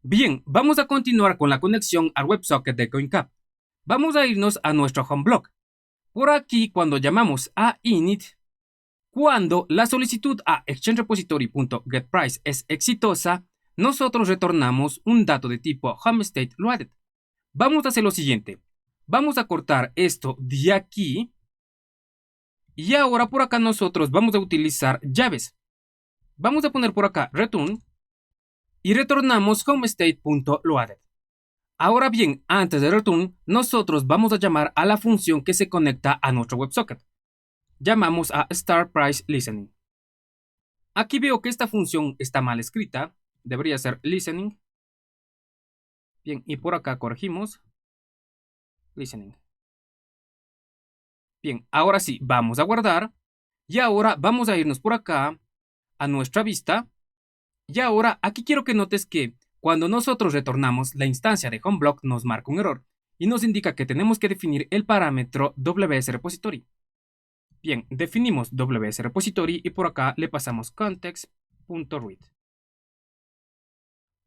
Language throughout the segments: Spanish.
Bien, vamos a continuar con la conexión al WebSocket de CoinCap. Vamos a irnos a nuestro home block. Por aquí, cuando llamamos a init, cuando la solicitud a exchangerepository.getPrice es exitosa, nosotros retornamos un dato de tipo homeStateLoaded. Vamos a hacer lo siguiente. Vamos a cortar esto de aquí. Y ahora por acá nosotros vamos a utilizar llaves. Vamos a poner por acá return y retornamos homeState.loaded. Ahora bien, antes de return, nosotros vamos a llamar a la función que se conecta a nuestro WebSocket. Llamamos a startPriceListening. Aquí veo que esta función está mal escrita. Debería ser listening. Bien, y por acá corregimos. Listening. Bien, ahora sí, vamos a guardar. Y ahora vamos a irnos por acá a nuestra vista. Y ahora aquí quiero que notes que cuando nosotros retornamos la instancia de HomeBlock nos marca un error y nos indica que tenemos que definir el parámetro WSRepository. Bien, definimos WSRepository y por acá le pasamos context.read.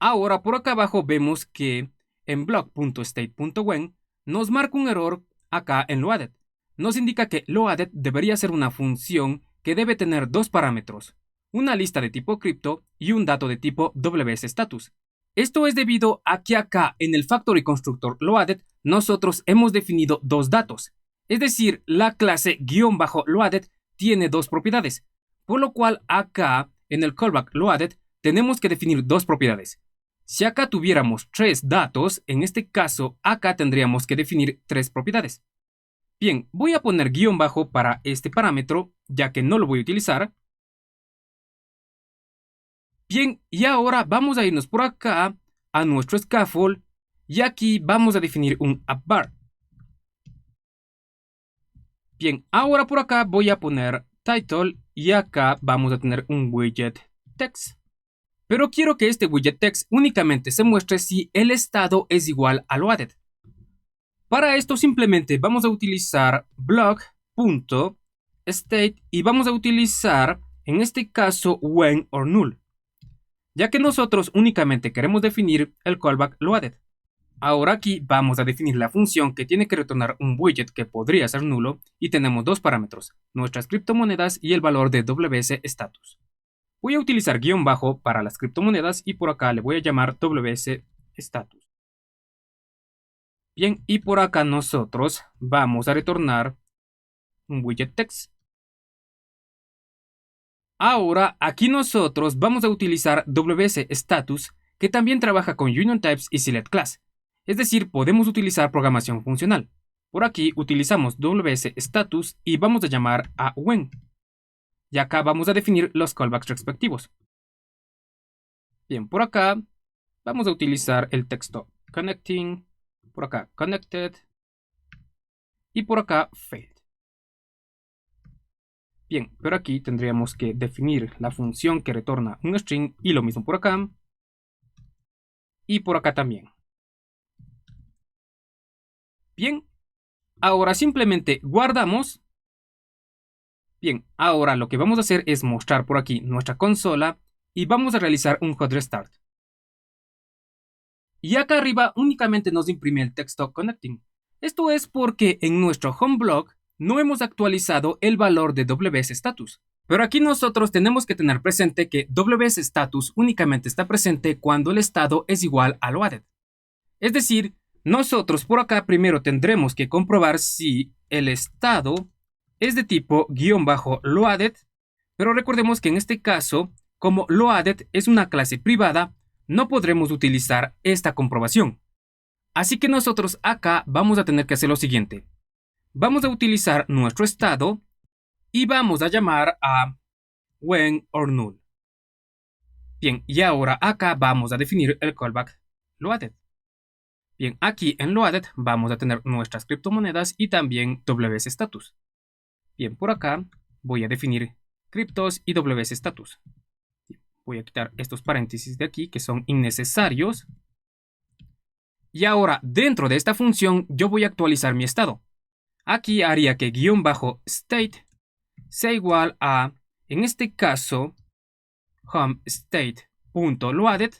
Ahora por acá abajo vemos que en block.state.when nos marca un error acá en loaded. Nos indica que loaded debería ser una función que debe tener dos parámetros, una lista de tipo cripto y un dato de tipo WSStatus. Esto es debido a que acá en el factory constructor loaded nosotros hemos definido dos datos. Es decir, la clase _loaded tiene dos propiedades, por lo cual acá en el callback loaded tenemos que definir dos propiedades. Si acá tuviéramos tres datos, en este caso acá tendríamos que definir tres propiedades. Bien, voy a poner guión bajo para este parámetro, ya que no lo voy a utilizar. Bien, y ahora vamos a irnos por acá a nuestro scaffold y aquí vamos a definir un appbar. Bien, ahora por acá voy a poner title y acá vamos a tener un widget text. Pero quiero que este widget text únicamente se muestre si el estado es igual a loaded. Para esto simplemente vamos a utilizar block.state y vamos a utilizar en este caso when or null, ya que nosotros únicamente queremos definir el callback loaded. Ahora aquí vamos a definir la función que tiene que retornar un widget que podría ser nulo y tenemos dos parámetros, nuestras criptomonedas y el valor de WSStatus. Voy a utilizar guión bajo para las criptomonedas y por acá le voy a llamar WSStatus. Bien, y por acá nosotros vamos a retornar un widget text. Ahora aquí nosotros vamos a utilizar WSStatus, que también trabaja con Union Types y Select Class. Es decir, podemos utilizar programación funcional. Por aquí utilizamos WSStatus y vamos a llamar a when. Y acá vamos a definir los callbacks respectivos. Bien, por acá vamos a utilizar el texto connecting, por acá connected y por acá failed. Bien, pero aquí tendríamos que definir la función que retorna un string y lo mismo por acá y por acá también. Bien, ahora simplemente guardamos. Bien, ahora lo que vamos a hacer es mostrar por aquí nuestra consola y vamos a realizar un hot restart. Y acá arriba únicamente nos imprime el texto connecting. Esto es porque en nuestro home block no hemos actualizado el valor de WSStatus. Pero aquí nosotros tenemos que tener presente que WSStatus únicamente está presente cuando el estado es igual a loaded. Es decir, nosotros por acá primero tendremos que comprobar si el estado es de tipo _loaded, pero recordemos que en este caso, como loaded es una clase privada, no podremos utilizar esta comprobación. Así que nosotros acá vamos a tener que hacer lo siguiente. Vamos a utilizar nuestro estado y vamos a llamar a when or null. Bien, y ahora acá vamos a definir el callback loaded. Bien, aquí en loaded vamos a tener nuestras criptomonedas y también WSStatus. Bien, por acá voy a definir criptos y WSStatus. Voy a quitar estos paréntesis de aquí que son innecesarios. Y ahora dentro de esta función yo voy a actualizar mi estado. Aquí haría que _state sea igual a, en este caso, homeState.loaded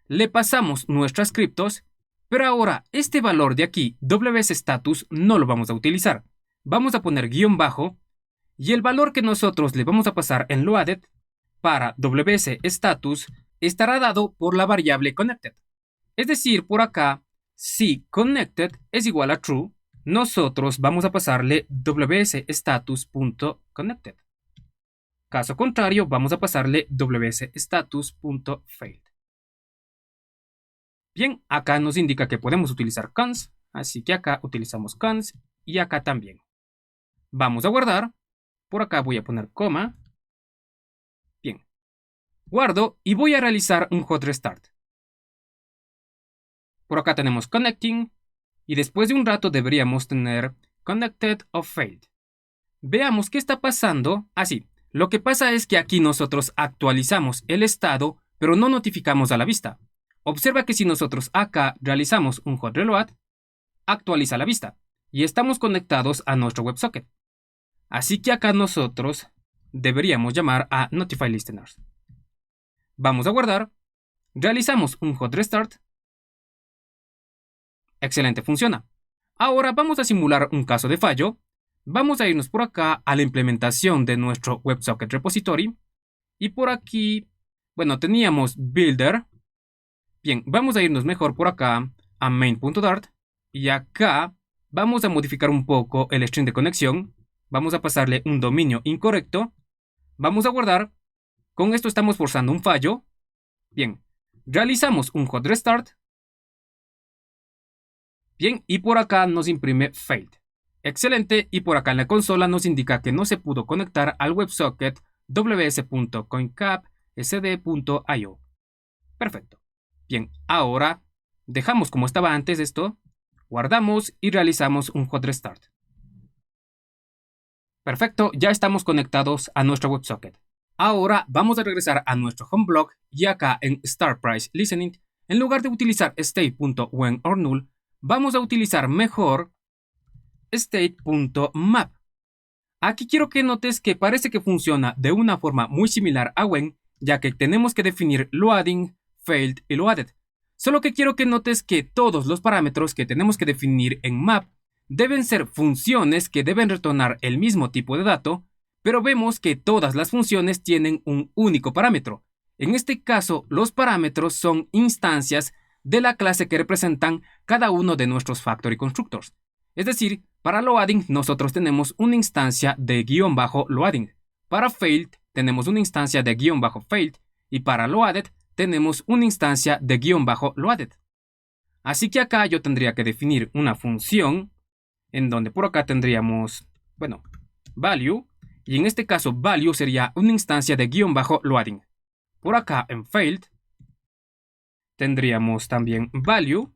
le pasamos nuestras criptos, pero ahora este valor de aquí, WSStatus, no lo vamos a utilizar. Vamos a poner guión bajo y el valor que nosotros le vamos a pasar en loaded para WSStatus estará dado por la variable connected. Es decir, por acá, si connected es igual a true, nosotros vamos a pasarle WSStatus.connected. Caso contrario, vamos a pasarle WSStatus.failed. Bien, acá nos indica que podemos utilizar cons, así que acá utilizamos cons y acá también. Vamos a guardar. Por acá voy a poner coma. Bien. Guardo y voy a realizar un hot restart. Por acá tenemos connecting y después de un rato deberíamos tener connected o failed. Veamos qué está pasando. Así, lo que pasa es que aquí nosotros actualizamos el estado, pero no notificamos a la vista. Observa que si nosotros acá realizamos un hot reload, actualiza la vista y estamos conectados a nuestro WebSocket. Así que acá nosotros deberíamos llamar a Notify Listeners. Vamos a guardar, realizamos un hot restart. Excelente, funciona. Ahora vamos a simular un caso de fallo. Vamos a irnos por acá a la implementación de nuestro WebSocket repository. Y por aquí, bueno, teníamos Builder. Bien, vamos a irnos mejor por acá a main.dart. Y acá vamos a modificar un poco el string de conexión. Vamos a pasarle un dominio incorrecto. Vamos a guardar. Con esto estamos forzando un fallo. Bien, realizamos un hot restart. Bien, y por acá nos imprime failed. Excelente, y por acá en la consola nos indica que no se pudo conectar al WebSocket ws.coincap.sd.io. Perfecto. Bien, ahora dejamos como estaba antes esto, guardamos y realizamos un hot restart. Perfecto, ya estamos conectados a nuestro WebSocket. Ahora vamos a regresar a nuestro home blog y acá en Start Price Listening, en lugar de utilizar state.when/null, vamos a utilizar mejor state.map. Aquí quiero que notes que parece que funciona de una forma muy similar a when, ya que tenemos que definir loading, failed y loaded. Solo que quiero que notes que todos los parámetros que tenemos que definir en map deben ser funciones que deben retornar el mismo tipo de dato, pero vemos que todas las funciones tienen un único parámetro. En este caso, los parámetros son instancias de la clase que representan cada uno de nuestros factory constructors. Es decir, para loading nosotros tenemos una instancia de --loading. Para failed tenemos una instancia de --failed. Y para loaded tenemos una instancia de --loaded. Así que acá yo tendría que definir una función en donde por acá tendríamos, bueno, value. Y en este caso value sería una instancia de --loading. Por acá en failed tendríamos también value.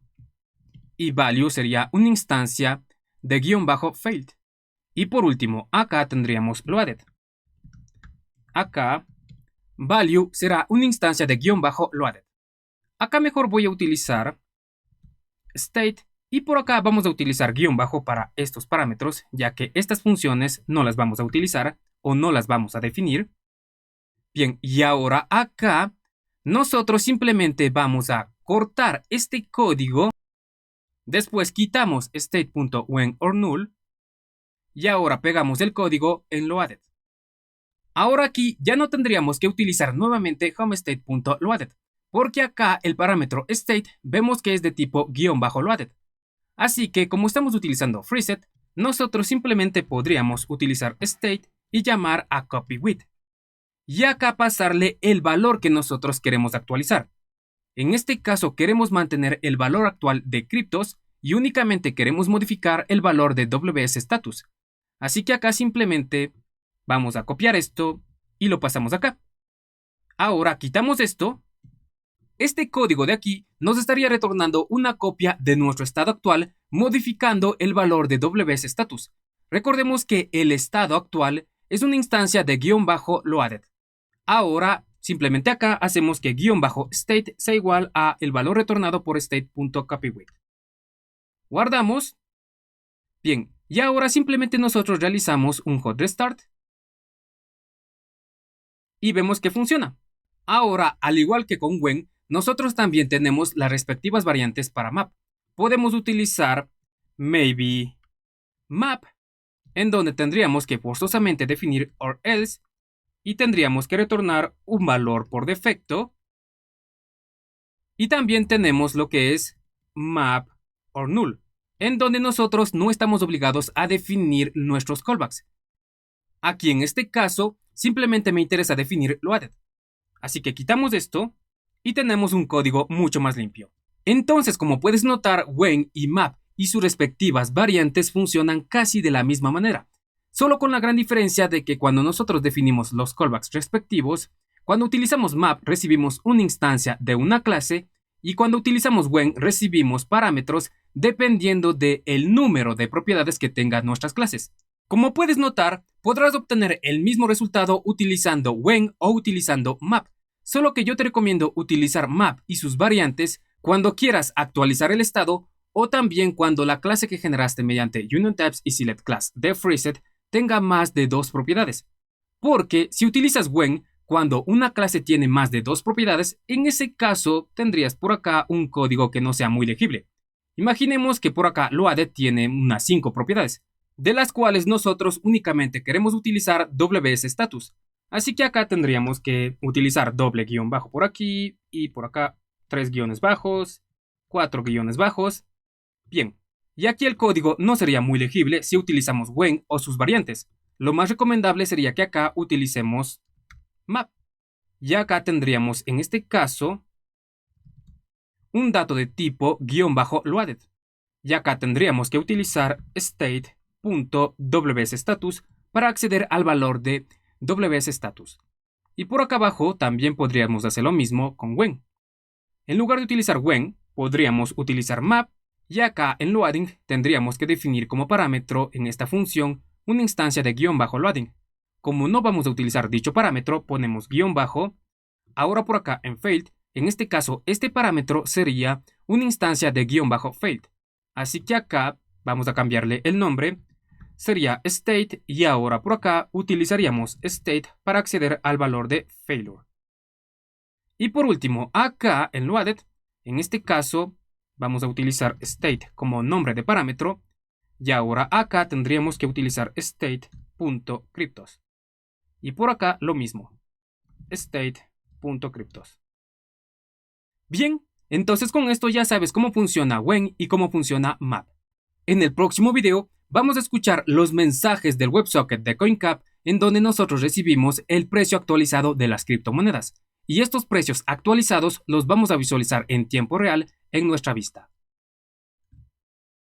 Y value sería una instancia de --failed. Y por último, acá tendríamos loaded. Acá, value será una instancia de --loaded. Acá mejor voy a utilizar state. Y por acá vamos a utilizar -- para estos parámetros, ya que estas funciones no las vamos a utilizar o no las vamos a definir. Bien, y ahora acá, nosotros simplemente vamos a cortar este código. Después quitamos state.when/null y ahora pegamos el código en loaded. Ahora aquí ya no tendríamos que utilizar nuevamente homestate.loaded, porque acá el parámetro state vemos que es de tipo --loaded. Así que como estamos utilizando freeset, nosotros simplemente podríamos utilizar state y llamar a copyWith. Y acá pasarle el valor que nosotros queremos actualizar. En este caso queremos mantener el valor actual de criptos y únicamente queremos modificar el valor de WSStatus. Así que acá simplemente vamos a copiar esto y lo pasamos acá. Ahora quitamos esto. Este código de aquí nos estaría retornando una copia de nuestro estado actual modificando el valor de WSStatus. Recordemos que el estado actual es una instancia de --loaded. Ahora simplemente acá hacemos que --state sea igual a el valor retornado por state.copyWith. Guardamos. Bien, y ahora simplemente nosotros realizamos un hot restart. Y vemos que funciona. Ahora, al igual que con when, nosotros también tenemos las respectivas variantes para map. Podemos utilizar maybe map, en donde tendríamos que forzosamente definir or else y tendríamos que retornar un valor por defecto. Y también tenemos lo que es map or null, en donde nosotros no estamos obligados a definir nuestros callbacks. Aquí en este caso, simplemente me interesa definir loaded. Así que quitamos esto y tenemos un código mucho más limpio. Entonces, como puedes notar, when y map y sus respectivas variantes funcionan casi de la misma manera, solo con la gran diferencia de que cuando nosotros definimos los callbacks respectivos, cuando utilizamos map recibimos una instancia de una clase y cuando utilizamos when recibimos parámetros dependiendo del número de propiedades que tengan nuestras clases. Como puedes notar, podrás obtener el mismo resultado utilizando when o utilizando map, solo que yo te recomiendo utilizar map y sus variantes cuando quieras actualizar el estado o también cuando la clase que generaste mediante UnionTypes y SelectClass de FreeSet tenga más de 2 propiedades. Porque si utilizas when cuando una clase tiene más de 2 propiedades, en ese caso tendrías por acá un código que no sea muy legible. Imaginemos que por acá loaded tiene unas 5 propiedades, de las cuales nosotros únicamente queremos utilizar WSStatus. Así que acá tendríamos que utilizar doble guión bajo por aquí y por acá 3 guiones bajos, 4 guiones bajos. Bien, y aquí el código no sería muy legible si utilizamos when o sus variantes. Lo más recomendable sería que acá utilicemos map. Y acá tendríamos en este caso un dato de tipo guión bajo loaded. Y acá tendríamos que utilizar state.wsstatus para acceder al valor de WSStatus. Y por acá abajo también podríamos hacer lo mismo con when. En lugar de utilizar when, podríamos utilizar map y acá en loading tendríamos que definir como parámetro en esta función una instancia de guión bajo loading. Como no vamos a utilizar dicho parámetro, ponemos guión bajo. Ahora por acá en failed, en este caso este parámetro sería una instancia de guión bajo failed. Así que acá vamos a cambiarle el nombre. Sería state y ahora por acá utilizaríamos state para acceder al valor de failure. Y por último, acá en loaded, en este caso vamos a utilizar state como nombre de parámetro y ahora acá tendríamos que utilizar state.cryptos. Y por acá lo mismo, state.cryptos. Bien, entonces con esto ya sabes cómo funciona when y cómo funciona map. En el próximo video vamos a escuchar los mensajes del WebSocket de CoinCap en donde nosotros recibimos el precio actualizado de las criptomonedas. Y estos precios actualizados los vamos a visualizar en tiempo real en nuestra vista.